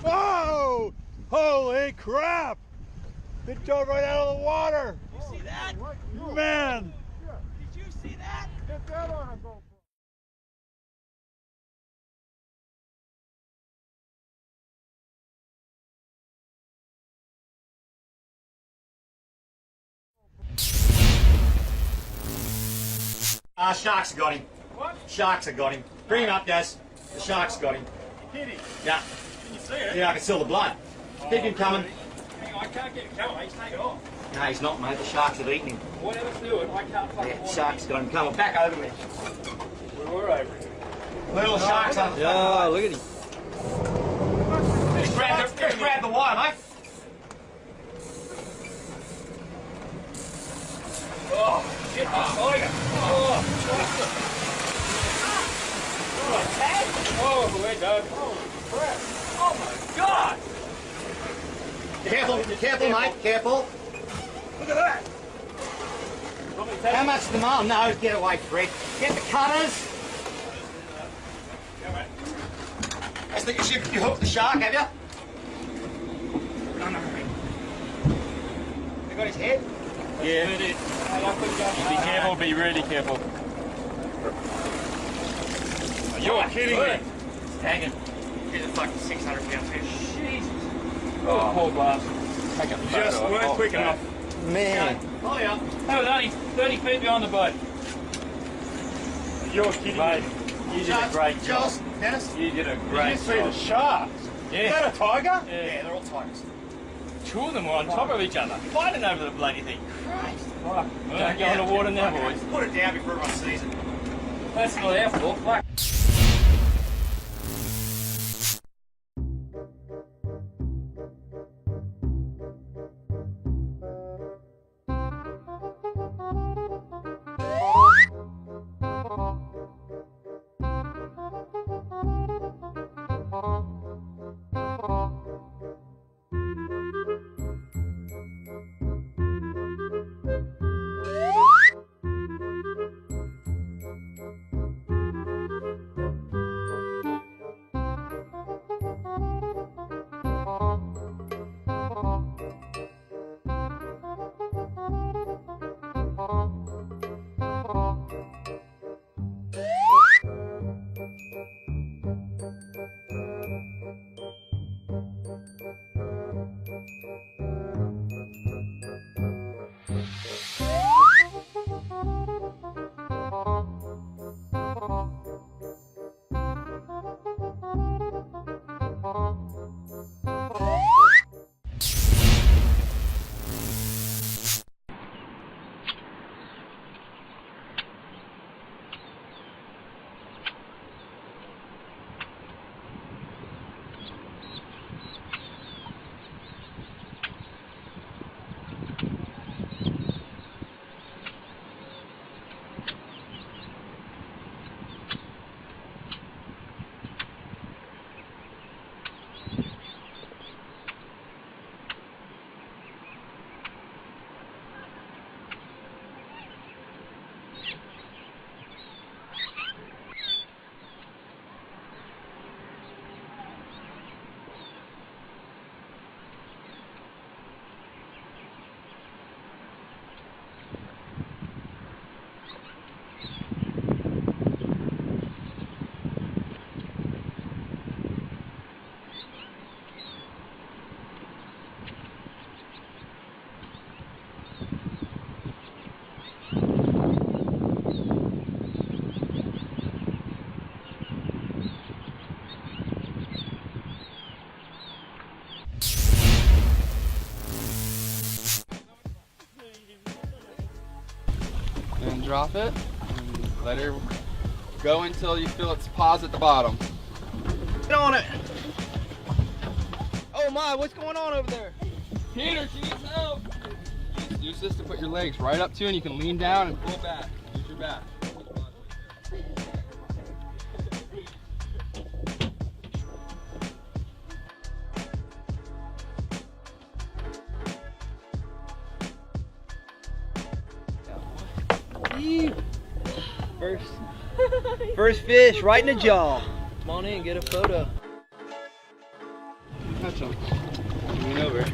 Whoa! Holy crap! It dove right out of the water! You see that? Man! Did you see that? Get that on a GoPro. Sharks have got him. What? Sharks have got him. Bring him up, Daz. The sharks got him. Hit him. Yeah. Can you see it? Yeah, I can smell the blood. Keep him coming. Hang on, I can't get it going. He's taken off. No, he's not, mate. The sharks have eaten him. Whatever's doing, I can't fucking Yeah, watch sharks got him. Come on, back over me. it. We were over it. Little sharks are. Oh, look at him. Just grab the wire, mate. Oh, shit, tiger. Oh, oh, we're done. Holy crap. Oh, my God. Careful, mate. Careful. Look at that. How much the mom? No, get away, Fred. Get the cutters. Come on. I think you hooked the shark, have you? No. You got his head? Yeah. Be careful, be really careful. You're kidding me. Hanging. He's a fucking 600-pound fish. Jesus. Oh, poor bastard. Take a just weren't quick enough. Man. Oh, yeah. That was only 30 feet behind the boat. You're kidding me. You did a great job. Charles, Dennis? You did a great See the job. sharks? Yeah. Is that a tiger? Yeah, they're all tigers. Two of them were on top of each other, fighting over the bloody thing. Christ. Fuck. Don't go in the water now, boys. Put it down before everyone sees it. That's not our fault. Fuck. And drop it. And let her go until you feel its paws at the bottom. Get on it. Oh my, what's going on over there? Peter, she needs help. Use this to put your legs right up to and you can lean down and pull back. Use your back. First fish right in the jaw. Come on in, get a photo. Touch them. Lean over.